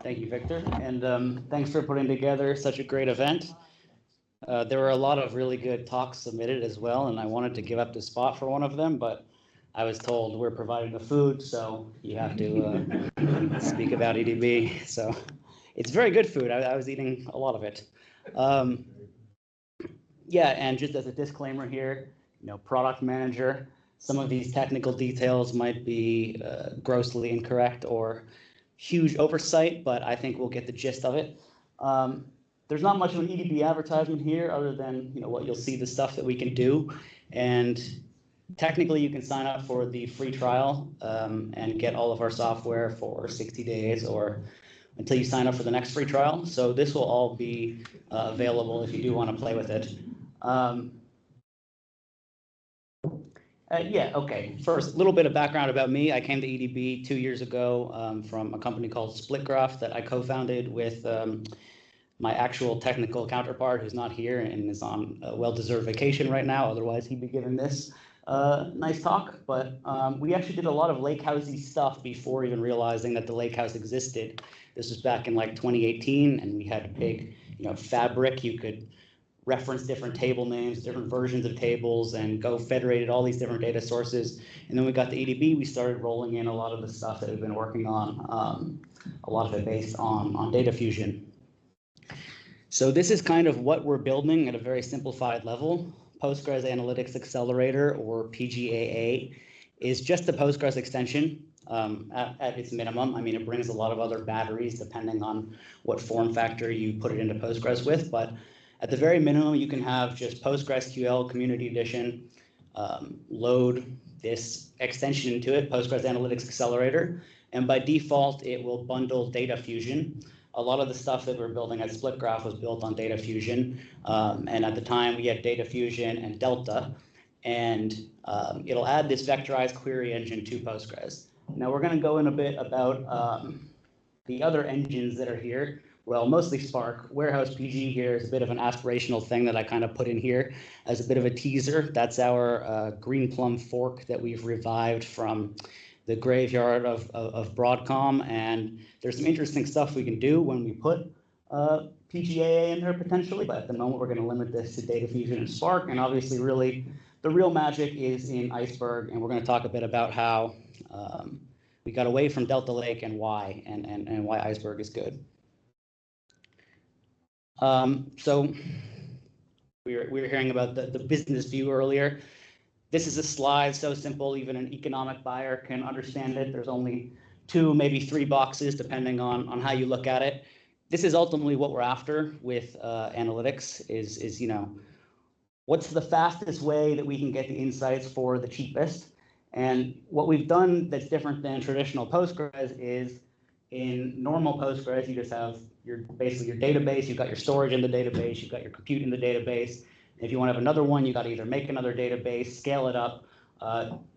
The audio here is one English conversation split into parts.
Thank you, Victor, and thanks for putting together such a great event. There were a lot of really good talks submitted as well, and I wanted to give up the spot for one of them, but I was told we're providing the food, so you have to speak about EDB. So it's very good food. I was eating a lot of it. Yeah, and just as a disclaimer here, product manager, some of these technical details might be grossly incorrect or huge oversight, but I think we'll get the gist of it. There's not much of an EDB advertisement here other than what you'll see, the stuff that we can do. And technically you can sign up for the free trial and get all of our software for 60 days or until you sign up for the next free trial. So this will all be available if you do want to play with it. Yeah, okay. First, a little bit of background about me. I came to EDB 2 years ago from a company called SplitGraph that I co-founded with my actual technical counterpart, who's not here and is on a well-deserved vacation right now. Otherwise, he'd be giving this nice talk. But we actually did a lot of Lakehouse-y stuff before even realizing that the Lakehouse existed. This was back in like 2018, and we had a big, fabric. You could reference different table names, different versions of tables, and go federated all these different data sources. And then we got to EDB, we started rolling in a lot of the stuff that we've been working on, a lot of it based on data fusion. So this is kind of what we're building at a very simplified level. Postgres Analytics Accelerator, or PGAA, is just a Postgres extension at its minimum. I mean, it brings a lot of other batteries depending on what form factor you put it into Postgres with, but at the very minimum, you can have just PostgreSQL Community Edition, load this extension into it, Postgres Analytics Accelerator, and by default, it will bundle data fusion. A lot of the stuff that we're building at SplitGraph was built on data fusion, and at the time, we had data fusion and Delta, and it'll add this vectorized query engine to Postgres. Now, we're going to go in a bit about the other engines that are here. Well, mostly Spark. Warehouse PG here is a bit of an aspirational thing that I kind of put in here as a bit of a teaser. That's our Green Plum fork that we've revived from the graveyard of Broadcom. And there's some interesting stuff we can do when we put PGAA in there potentially. But at the moment, we're going to limit this to Data Fusion and Spark. And obviously, really, the real magic is in Iceberg. And we're going to talk a bit about how we got away from Delta Lake and why, and why Iceberg is good. So we were hearing about the business view earlier. This is a slide so simple, even an economic buyer can understand it. There's only 2, maybe 3 boxes, depending on how you look at it. This is ultimately what we're after with analytics is what's the fastest way that we can get the insights for the cheapest? And what we've done that's different than traditional Postgres is in normal Postgres, you just have basically your database, you've got your storage in the database, you've got your compute in the database. If you want to have another one, you got to either make another database, scale it up.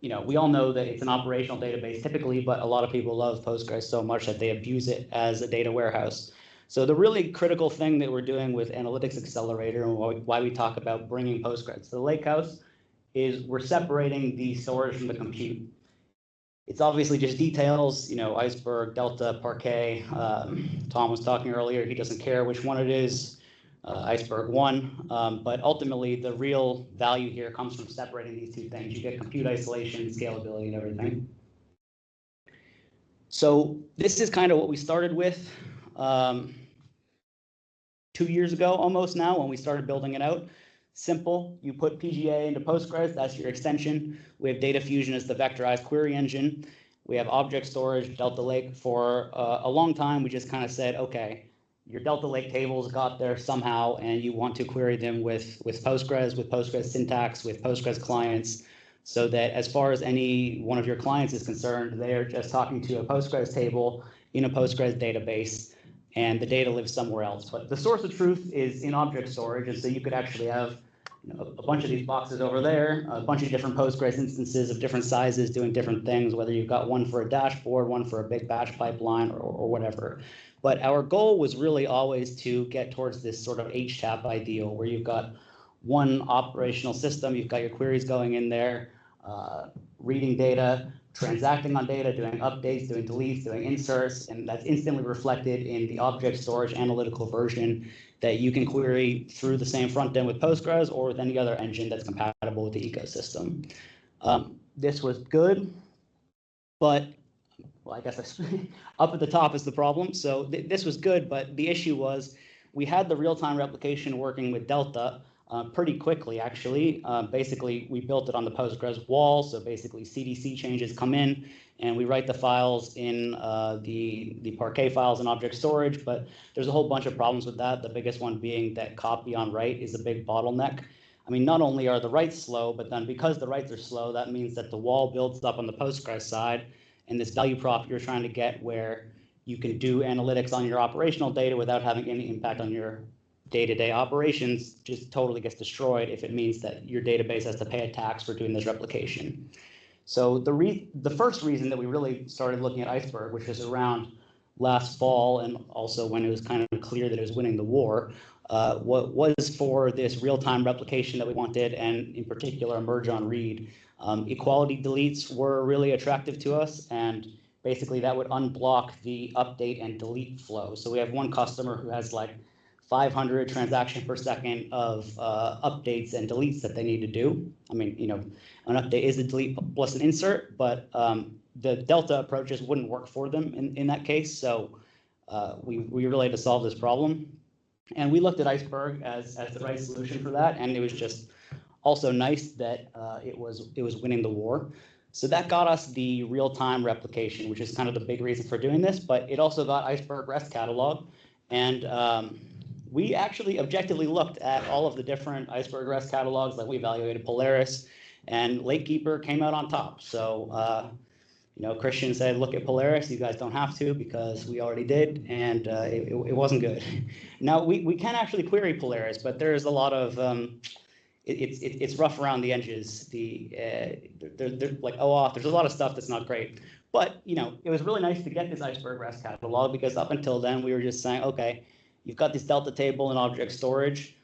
We all know that it's an operational database typically, but a lot of people love Postgres so much that they abuse it as a data warehouse. So the really critical thing that we're doing with Analytics Accelerator and why we talk about bringing Postgres to the Lakehouse is we're separating the storage from the compute. It's obviously just details, Iceberg, Delta, Parquet. Tom was talking earlier, he doesn't care which one it is, Iceberg 1. But ultimately, the real value here comes from separating these two things. You get compute isolation, scalability, and everything. So this is kind of what we started with 2 years ago, almost now, when we started building it out. Simple, you put PGA into Postgres, that's your extension. We have data fusion as the vectorized query engine. We have object storage, Delta Lake. For a long time, we just kind of said, okay, your Delta Lake tables got there somehow, and you want to query them with Postgres syntax, with Postgres clients, so that as far as any one of your clients is concerned, they're just talking to a Postgres table in a Postgres database, and the data lives somewhere else. But the source of truth is in object storage, and so you could actually have a bunch of these boxes over there, a bunch of different Postgres instances of different sizes doing different things, whether you've got one for a dashboard, one for a big batch pipeline, or whatever. But our goal was really always to get towards this sort of HTAP ideal, where you've got one operational system, you've got your queries going in there, reading data, transacting on data, doing updates, doing deletes, doing inserts, and that's instantly reflected in the object storage analytical version that you can query through the same front end with Postgres or with any other engine that's compatible with the ecosystem. This was good, but well, I guess up at the top is the problem. So this was good, but the issue was we had the real-time replication working with Delta pretty quickly, actually. Basically, we built it on the Postgres wall. So basically, CDC changes come in, and we write the files in the Parquet files in object storage. But there's a whole bunch of problems with that. The biggest one being that copy on write is a big bottleneck. I mean, not only are the writes slow, but then because the writes are slow, that means that the wall builds up on the Postgres side. And this value prop you're trying to get where you can do analytics on your operational data without having any impact on your day-to-day operations just totally gets destroyed if it means that your database has to pay a tax for doing this replication. So the first reason that we really started looking at Iceberg, which was around last fall and also when it was kind of clear that it was winning the war, what was for this real-time replication that we wanted, and in particular merge on read. Equality deletes were really attractive to us, and basically that would unblock the update and delete flow. So we have one customer who has like 500 transactions per second of updates and deletes that they need to do. I mean, you know, an update is a delete plus an insert, but the Delta approaches wouldn't work for them in that case. So we really had to solve this problem. And we looked at Iceberg as the right solution for that, and it was just also nice that it was winning the war. So that got us the real-time replication, which is kind of the big reason for doing this, but it also got Iceberg REST catalog. And we actually objectively looked at all of the different Iceberg REST catalogs. Like we evaluated Polaris, and Lakekeeper came out on top. So you know, Christian said, look at Polaris. You guys don't have to because we already did, and it wasn't good. Now we can actually query Polaris, but there's a lot of it's rough around the edges. They're like OAuth. There's a lot of stuff that's not great. But you know, it was really nice to get this Iceberg REST catalog because up until then we were just saying, okay, you've got this Delta table in object storage.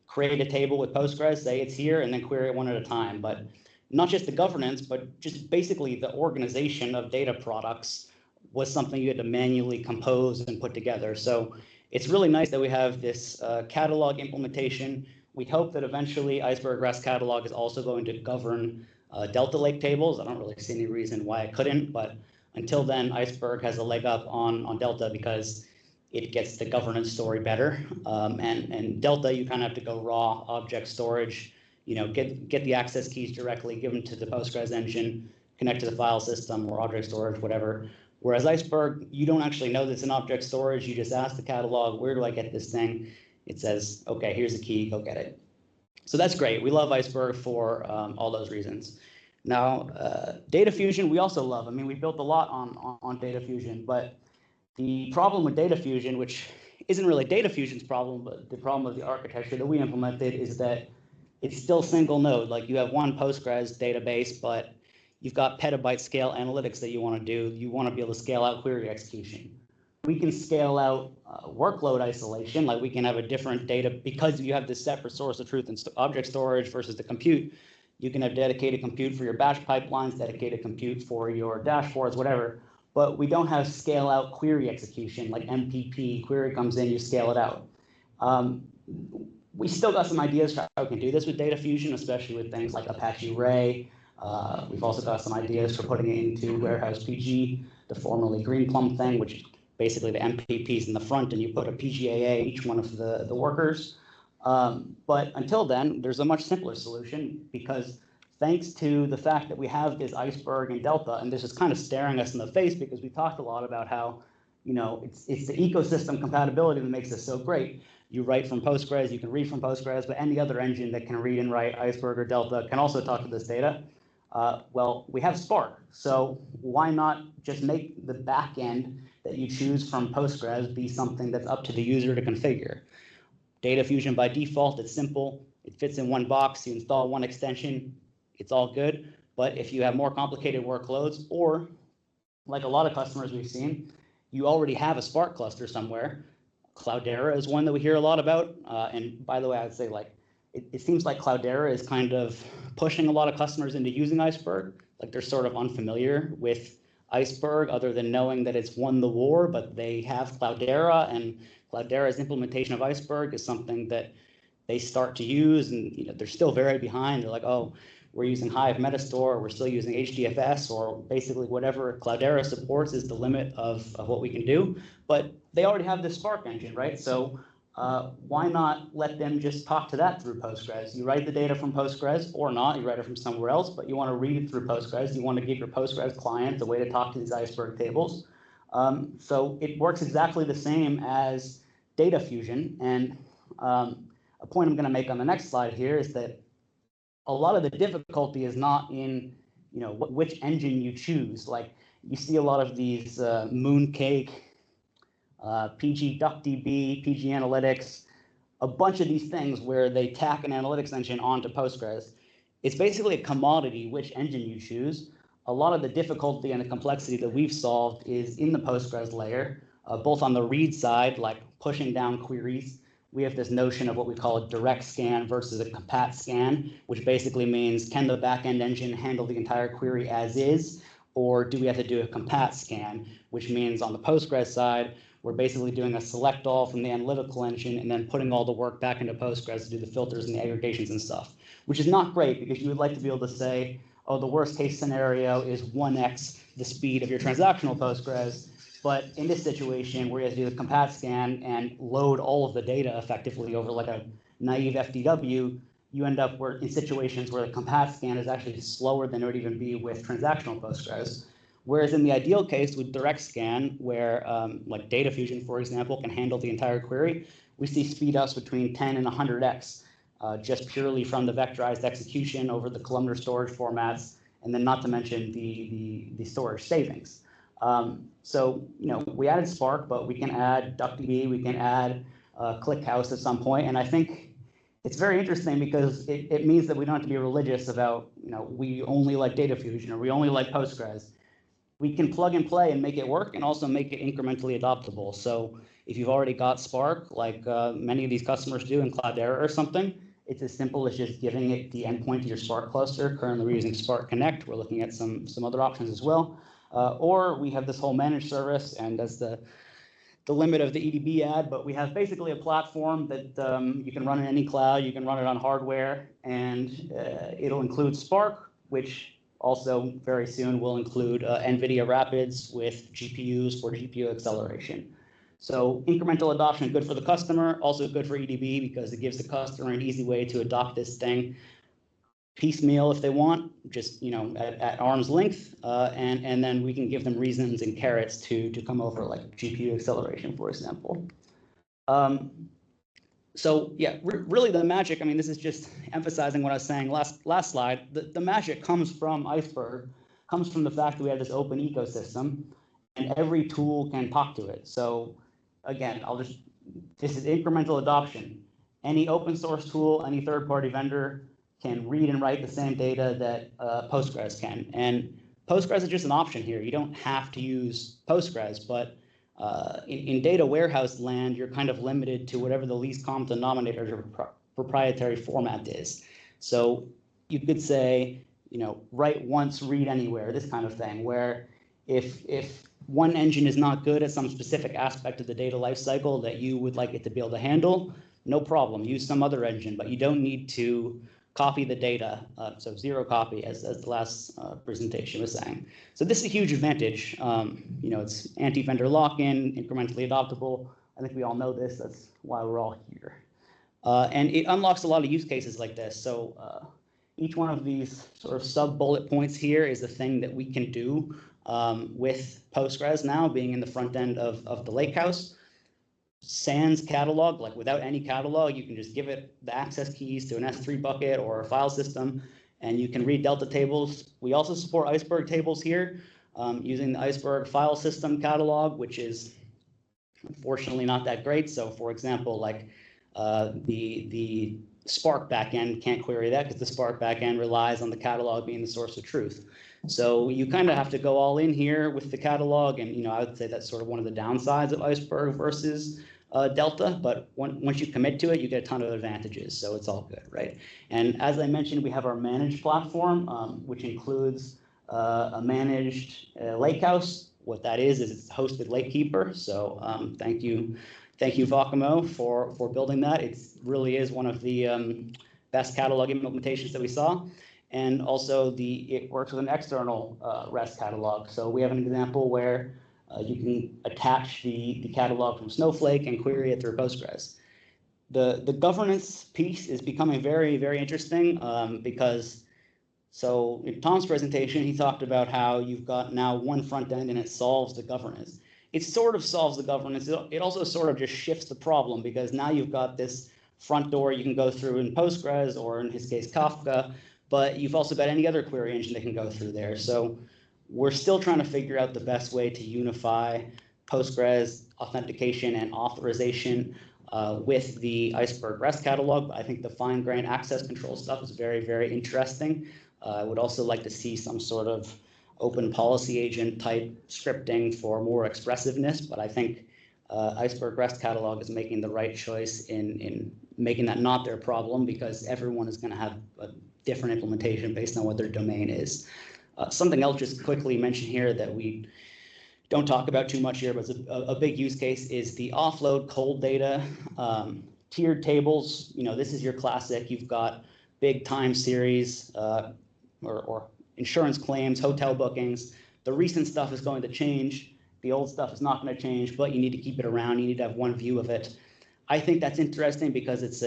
Create a table with Postgres, say it's here, and then query it one at a time. But not just the governance, but just basically the organization of data products was something you had to manually compose and put together. So it's really nice that we have this catalog implementation. We hope that eventually Iceberg REST catalog is also going to govern Delta Lake tables. I don't really see any reason why it couldn't, but until then, Iceberg has a leg up on Delta because it gets the governance story better. And Delta, you kind of have to go raw object storage, you know, get the access keys directly, give them to the Postgres engine, connect to the file system or object storage, whatever. Whereas Iceberg, you don't actually know that's an object storage. You just ask the catalog, where do I get this thing? It says, okay, here's the key, go get it. So that's great. We love Iceberg for all those reasons. Now, Data Fusion, we also love. I mean, we built a lot on Data Fusion, but the problem with Data Fusion, which isn't really Data Fusion's problem, but the problem of the architecture that we implemented is that it's still single node. Like you have one Postgres database, but you've got petabyte scale analytics that you want to do. You want to be able to scale out query execution. We can scale out workload isolation, like we can have a different data because you have this separate source of truth and object storage versus the compute. You can have dedicated compute for your batch pipelines, dedicated compute for your dashboards, whatever. But we don't have scale out query execution like MPP. Query comes in, you scale it out. We still got some ideas for how we can do this with Data Fusion, especially with things like Apache Ray. We've also got some ideas for putting it into Warehouse PG, the formerly Greenplum thing, which is basically the MPPs in the front, and you put a PGAA in each one of the workers. But until then, there's a much simpler solution because thanks to the fact that we have this Iceberg and Delta, and this is kind of staring us in the face because we talked a lot about how, you know, it's the ecosystem compatibility that makes this so great. You write from Postgres, you can read from Postgres, but any other engine that can read and write Iceberg or Delta can also talk to this data. Well, we have Spark, so why not just make the back end that you choose from Postgres be something that's up to the user to configure? Data Fusion by default, it's simple. It fits in one box. You install one extension. It's all good. But if you have more complicated workloads, or like a lot of customers we've seen, you already have a Spark cluster somewhere. Cloudera is one that we hear a lot about. And by the way, I'd say like it seems like Cloudera is kind of pushing a lot of customers into using Iceberg. like they're sort of unfamiliar with Iceberg other than knowing that it's won the war, but they have Cloudera, and Cloudera's implementation of Iceberg is something that they start to use, and they're still very behind. They're like, oh, we're using Hive Metastore, we're still using HDFS, or basically whatever Cloudera supports is the limit of what we can do. But they already have this Spark engine, right? So why not let them just talk to that through Postgres? You write the data from Postgres or not, you write it from somewhere else, but you want to read it through Postgres. You want to give your Postgres client a way to talk to these Iceberg tables. So it works exactly the same as data fusion. And a point I'm going to make on the next slide here is that a lot of the difficulty is not in which engine you choose. Like you see a lot of these Mooncake, PG DuckDB, PG Analytics, a bunch of these things where they tack an analytics engine onto Postgres. It's basically a commodity which engine you choose. A lot of the difficulty and the complexity that we've solved is in the Postgres layer, both on the read side, like pushing down queries. We have this notion of what we call a direct scan versus a compat scan, which basically means, can the backend engine handle the entire query as is, or do we have to do a compat scan, which means on the Postgres side, we're basically doing a select all from the analytical engine and then putting all the work back into Postgres to do the filters and the aggregations and stuff, which is not great because you would like to be able to say, oh, the worst case scenario is 1x the speed of your transactional Postgres. But in this situation where you have to do the compat scan and load all of the data effectively over like a naive FDW, you end up in situations where the compat scan is actually slower than it would even be with transactional Postgres. Whereas in the ideal case with direct scan, where like data fusion, for example, can handle the entire query, we see speed ups between 10 and 100x, just purely from the vectorized execution over the columnar storage formats, and then not to mention the storage savings. So, we added Spark, but we can add DuckDB, we can add ClickHouse at some point, and I think it's very interesting because it means that we don't have to be religious about, we only like data fusion or we only like Postgres. We can plug and play and make it work and also make it incrementally adoptable. So if you've already got Spark, like many of these customers do in Cloudera or something, it's as simple as just giving it the endpoint to your Spark cluster. Currently, we're using Spark Connect. We're looking at some other options as well. Or we have this whole managed service, and that's the limit of the EDB ad, but we have basically a platform that you can run in any cloud, you can run it on hardware, and it'll include Spark, which also very soon will include NVIDIA Rapids with GPUs for GPU acceleration. So incremental adoption, good for the customer, also good for EDB because it gives the customer an easy way to adopt this thing piecemeal if they want, just at arm's length, and then we can give them reasons and carrots to come over, like GPU acceleration, for example. So yeah, really the magic, I mean, this is just emphasizing what I was saying last slide. The magic comes from Iceberg, comes from the fact that we have this open ecosystem and every tool can talk to it. So again, this is incremental adoption. Any open source tool, any third-party vendor can read and write the same data that Postgres can. And Postgres is just an option here. You don't have to use Postgres, but in data warehouse land, you're kind of limited to whatever the least common denominator of your proprietary format is. So you could say, write once, read anywhere, this kind of thing, where if one engine is not good at some specific aspect of the data lifecycle that you would like it to be able to handle, no problem, use some other engine, but you don't need to copy the data, so zero copy, as the last presentation was saying. So this is a huge advantage. It's anti-vendor lock-in, incrementally adoptable. I think we all know this. That's why we're all here. And it unlocks a lot of use cases like this. So each one of these sort of sub-bullet points here is a thing that we can do with Postgres now, being in the front end of the Lakehouse. Sans catalog, like without any catalog, you can just give it the access keys to an S3 bucket or a file system, and you can read Delta tables. We also support Iceberg tables here using the Iceberg file system catalog, which is unfortunately not that great. So for example, like the Spark backend can't query that because the Spark backend relies on the catalog being the source of truth. So you kind of have to go all in here with the catalog, and I would say that's sort of one of the downsides of Iceberg versus Delta. But once you commit to it, you get a ton of advantages, so it's all good, right? And as I mentioned, we have our managed platform, which includes a managed lakehouse. What that is it's hosted Lakekeeper. So thank you, Vakamo, for building that. It really is one of the best catalog implementations that we saw. And also it works with an external REST catalog. So we have an example where you can attach the catalog from Snowflake and query it through Postgres. The governance piece is becoming very, very interesting because so in Tom's presentation, he talked about how you've got now one front end and it solves the governance. It sort of solves the governance. It also sort of just shifts the problem because now you've got this front door you can go through in Postgres or in his case Kafka, but you've also got any other query engine that can go through there. So we're still trying to figure out the best way to unify Postgres authentication and authorization with the Iceberg REST catalog. But I think the fine-grained access control stuff is very, very interesting. I would also like to see some sort of open policy agent type scripting for more expressiveness, but I think Iceberg REST catalog is making the right choice in making that not their problem because everyone is going to have a different implementation based on what their domain is. Something else just quickly mention here that we don't talk about too much here, but it's a big use case is the offload cold data, tiered tables. You know, this is your classic. You've got big time series or insurance claims, hotel bookings. The recent stuff is going to change. The old stuff is not going to change, but you need to keep it around. You need to have one view of it. I think that's interesting because it's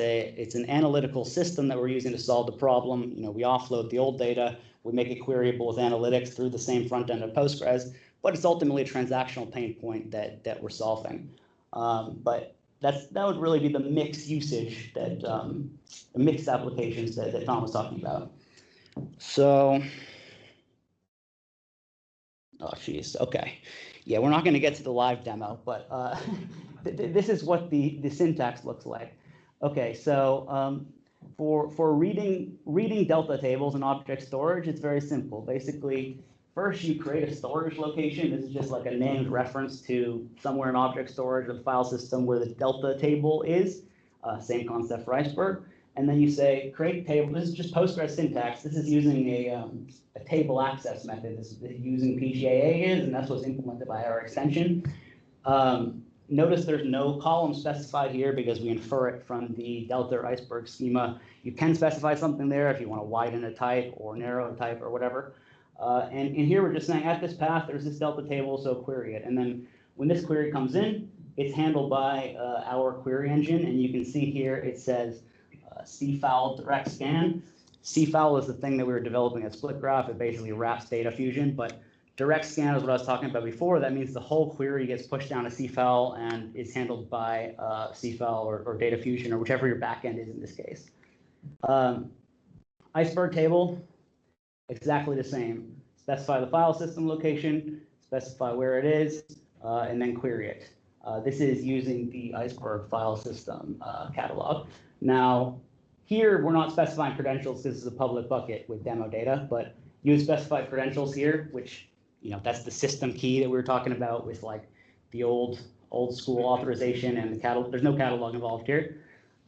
an analytical system that we're using to solve the problem. You know, we offload the old data, we make it queryable with analytics through the same front end of Postgres, but it's ultimately a transactional pain point that we're solving. But that would really be the mixed usage that the mixed applications that Tom was talking about. So, oh geez, okay. Yeah, we're not going to get to the live demo, but this is what the syntax looks like. Okay, so for reading Delta tables and object storage, it's very simple. Basically, first you create a storage location. This is just like a named reference to somewhere in object storage of the file system where the Delta table is. Same concept for Iceberg. And then you say create table. This is just Postgres syntax. This is using a table access method. This is using PGAA is, and that's what's implemented by our extension. Notice there's no column specified here because we infer it from the Delta or Iceberg schema. You can specify something there if you want to widen a type or narrow a type or whatever. And in here we're just saying at this path there's this Delta table, so query it. And then when this query comes in, it's handled by our query engine, and you can see here it says cfoul direct scan. Cfoul is the thing that we were developing at SplitGraph. It basically wraps data fusion, but direct scan is what I was talking about before. That means the whole query gets pushed down to cfoul and is handled by cfoul or data fusion or whichever your backend is in this case. Iceberg table, exactly the same. Specify the file system location, specify where it is, and then query it. This is using the Iceberg file system catalog. Now, here we're not specifying credentials. This is a public bucket with demo data, but you specify credentials here, which, you know, that's the system key that we were talking about with like the old school authorization and the catalog. There's no catalog involved here.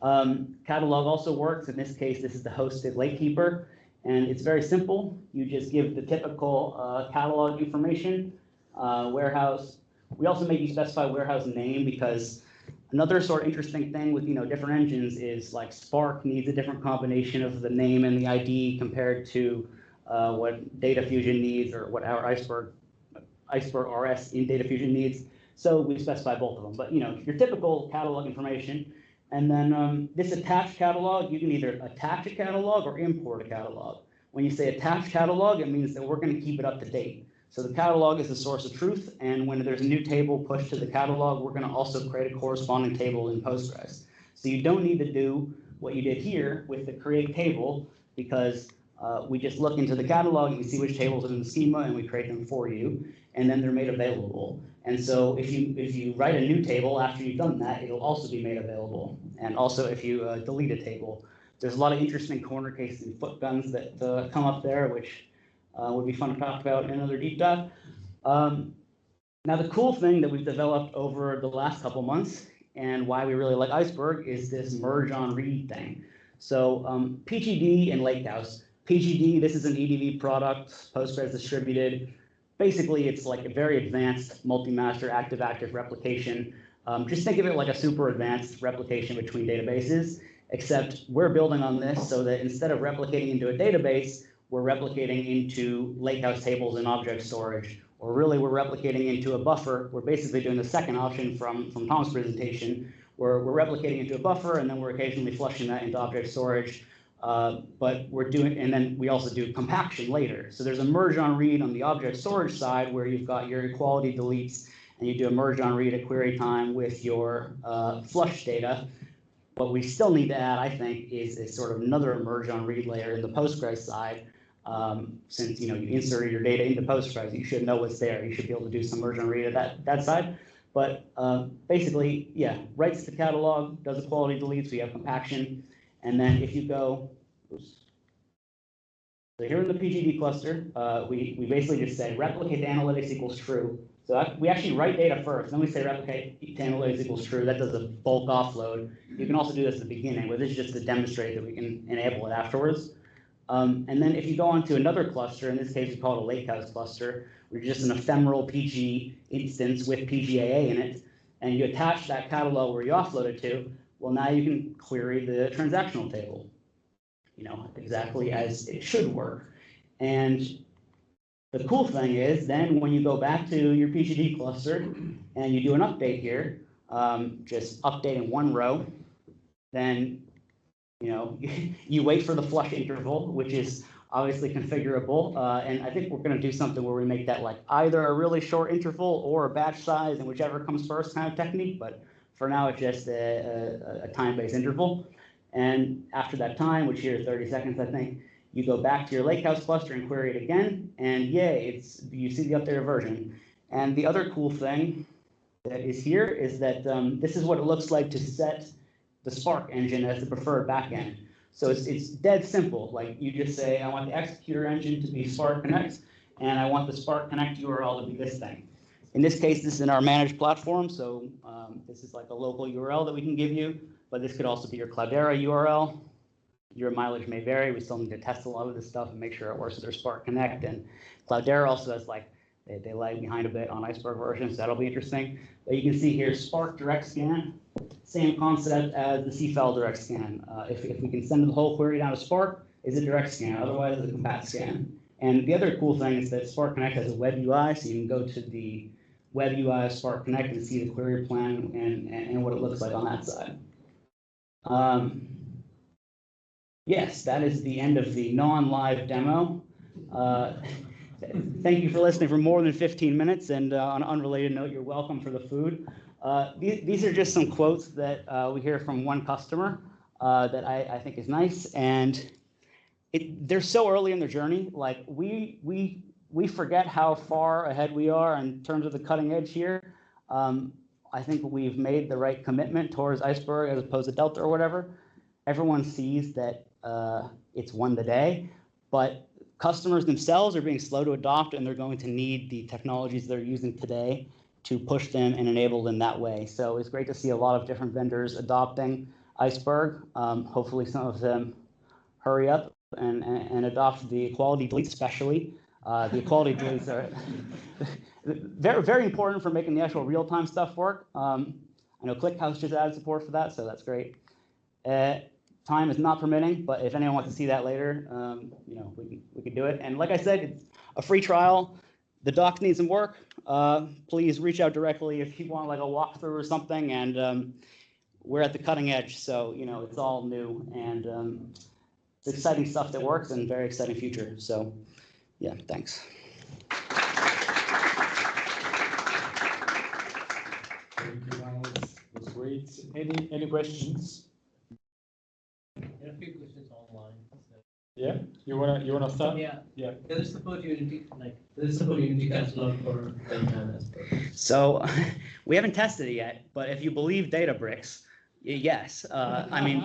Catalog also works. In this case, this is the hosted Lakekeeper, and it's very simple. You just give the typical catalog information, warehouse. We also make you specify warehouse name because another sort of interesting thing with different engines is like Spark needs a different combination of the name and the ID compared to what Data Fusion needs or what our Iceberg RS in Data Fusion needs. So we specify both of them. But your typical catalog information, and then this attached catalog, you can either attach a catalog or import a catalog. When you say attached catalog, it means that we're going to keep it up to date. So the catalog is the source of truth, and when there's a new table pushed to the catalog, we're going to also create a corresponding table in Postgres. So you don't need to do what you did here with the create table, because we just look into the catalog and we see which tables are in the schema, and we create them for you, and then they're made available. And so if you write a new table after you've done that, it'll also be made available. And also if you delete a table, there's a lot of interesting corner cases and foot guns that come up there, which would be fun to talk about in another deep dive. Now, the cool thing that we've developed over the last couple months and why we really like Iceberg is this merge on read thing. So PGD and Lakehouse, PGD, this is an EDB product, Postgres distributed. Basically, it's like a very advanced multi-master active-active replication. Just think of it like a super advanced replication between databases, except we're building on this so that instead of replicating into a database, we're replicating into Lakehouse tables and object storage, or really we're replicating into a buffer. We're basically doing the second option from Tom's presentation, where we're replicating into a buffer and then we're occasionally flushing that into object storage. But we're doing, and then we also do compaction later. So there's a merge on read on the object storage side where you've got your equality deletes and you do a merge on read at query time with your flush data. What we still need to add, I think, is sort of another merge on read layer in the Postgres side. Since you inserted your data into Postgres, you should know what's there. You should be able to do some merge on read at that side. But basically, yeah, writes the catalog, does equality deletes, we have compaction. And then if you go, so here in the PGD cluster, we basically just say replicate to analytics equals true. So we actually write data first, then we say replicate to analytics equals true. That does a bulk offload. You can also do this at the beginning, but this is just to demonstrate that we can enable it afterwards. And then if you go on to another cluster, in this case we call it a Lakehouse cluster, which is just an ephemeral PG instance with PGAA in it, and you attach that catalog where you offload it to, well, now you can query the transactional table, exactly as it should work. And the cool thing is then when you go back to your PGD cluster and you do an update here, just updating one row, then you wait for the flush interval, which is obviously configurable. And I think we're going to do something where we make that like either a really short interval or a batch size, and whichever comes first kind of technique. But for now, it's just a time-based interval. And after that time, which here is 30 seconds, I think, you go back to your Lakehouse cluster and query it again. And yay, you see the updated version. And the other cool thing that is here is that this is what it looks like to set the Spark engine as the preferred backend. So it's dead simple. Like you just say, I want the executor engine to be Spark Connect, and I want the Spark Connect URL to be this thing. In this case, this is in our managed platform, so this is like a local URL that we can give you, but this could also be your Cloudera URL. Your mileage may vary. We still need to test a lot of this stuff and make sure it works with their Spark Connect. And Cloudera also has like, they lag behind a bit on Iceberg versions, so that'll be interesting. But you can see here, Spark Direct Scan, same concept as the CFL Direct Scan. If we can send the whole query down to Spark, is it direct scan? Otherwise, it's a compat scan. And the other cool thing is that Spark Connect has a web UI, so you can go to the web UI of Spark Connect and see the query plan and what it looks like on that side. Yes, that is the end of the non-live demo. Thank you for listening for more than 15 minutes. And on an unrelated note, you're welcome for the food. These are just some quotes that we hear from one customer that I think is nice. And they're so early in their journey. Like we forget how far ahead we are in terms of the cutting edge here. I think we've made the right commitment towards Iceberg as opposed to Delta or whatever. Everyone sees that it's won the day, but customers themselves are being slow to adopt, and they're going to need the technologies they're using today to push them and enable them that way. So it's great to see a lot of different vendors adopting Iceberg. Hopefully some of them hurry up and adopt the equality deletes, especially. The equality deletes are very, very important for making the actual real-time stuff work. I know ClickHouse just added support for that, so that's great. Time is not permitting, but if anyone wants to see that later, we can do it. And like I said, it's a free trial. The docs need some work. Please reach out directly if you want like a walkthrough or something. And we're at the cutting edge, so it's all new and it's exciting stuff that works and very exciting future. So yeah, thanks. Thank you, Alex. It was great. Any questions? There are a few questions online. So. Yeah, you wanna start? Yeah. Yeah. Does it support Unity? Does it support Unity catalog for Apache? So we haven't tested it yet, but if you believe Databricks, yes. I mean,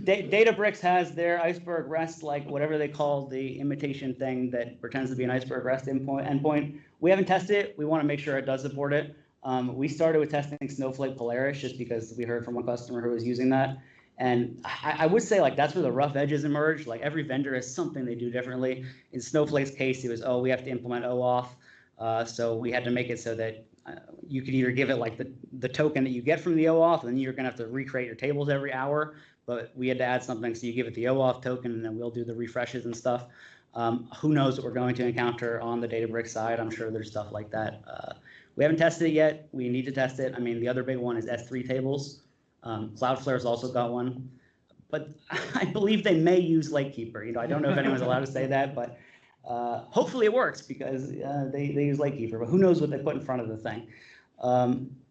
Databricks has their Iceberg REST, like whatever they call the imitation thing that pretends to be an Iceberg REST endpoint. We haven't tested it. We want to make sure it does support it. We started with testing Snowflake Polaris just because we heard from a customer who was using that. And I would say like that's where the rough edges emerge. Like every vendor has something they do differently. In Snowflake's case, it was, oh, we have to implement OAuth. So we had to make it so that you could either give it like the token that you get from the OAuth, and then you're going to have to recreate your tables every hour. But we had to add something, so you give it the OAuth token, and then we'll do the refreshes and stuff. Who knows what we're going to encounter on the Databricks side? I'm sure there's stuff like that. We haven't tested it yet. We need to test it. I mean, the other big one is S3 tables. Cloudflare's also got one, but I believe they may use Lakekeeper. You know, I don't know if anyone's allowed to say that, but hopefully it works because they use Lakekeeper. But who knows what they put in front of the thing?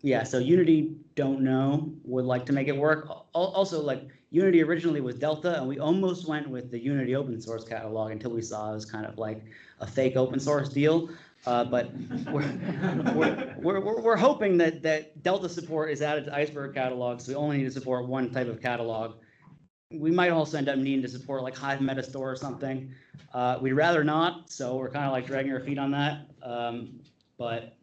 Yeah, so Unity, don't know, would like to make it work. Also, like Unity originally was Delta, and we almost went with the Unity open source catalog until we saw it was kind of like a fake open source deal. But we're hoping that Delta support is added to Iceberg catalog, so we only need to support one type of catalog. We might also end up needing to support like Hive Metastore or something. We'd rather not, so we're kind of like dragging our feet on that. But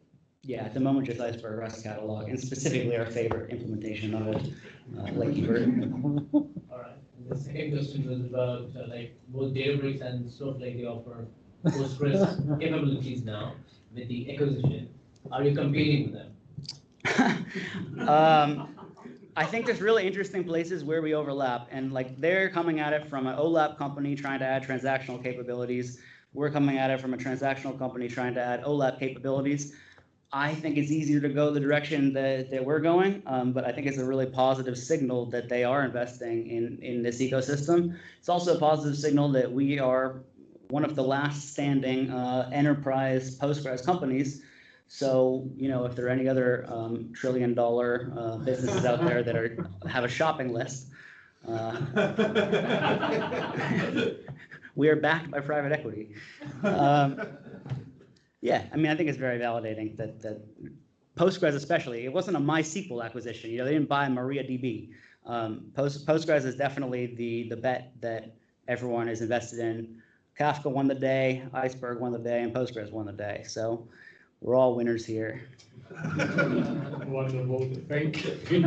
yeah, at the moment, just Iceberg REST catalog, and specifically our favorite implementation of it, Lakekeeper. All right. And the second question was about like both Databricks and Snowflake, they offer Postgres capabilities now with the acquisition. Are you competing with them? I think there's really interesting places where we overlap, and like they're coming at it from an OLAP company trying to add transactional capabilities. We're coming at it from a transactional company trying to add OLAP capabilities. I think it's easier to go the direction that we're going, but I think it's a really positive signal that they are investing in this ecosystem. It's also a positive signal that we are one of the last standing enterprise Postgres companies. So, you know, if there are any other trillion-dollar businesses out there that have a shopping list, we are backed by private equity. Yeah, I mean, I think it's very validating that Postgres, especially, it wasn't a MySQL acquisition. You know, they didn't buy MariaDB. Postgres is definitely the bet that everyone is invested in. Kafka won the day, Iceberg won the day, and Postgres won the day. So we're all winners here. Wonderful. Thank you.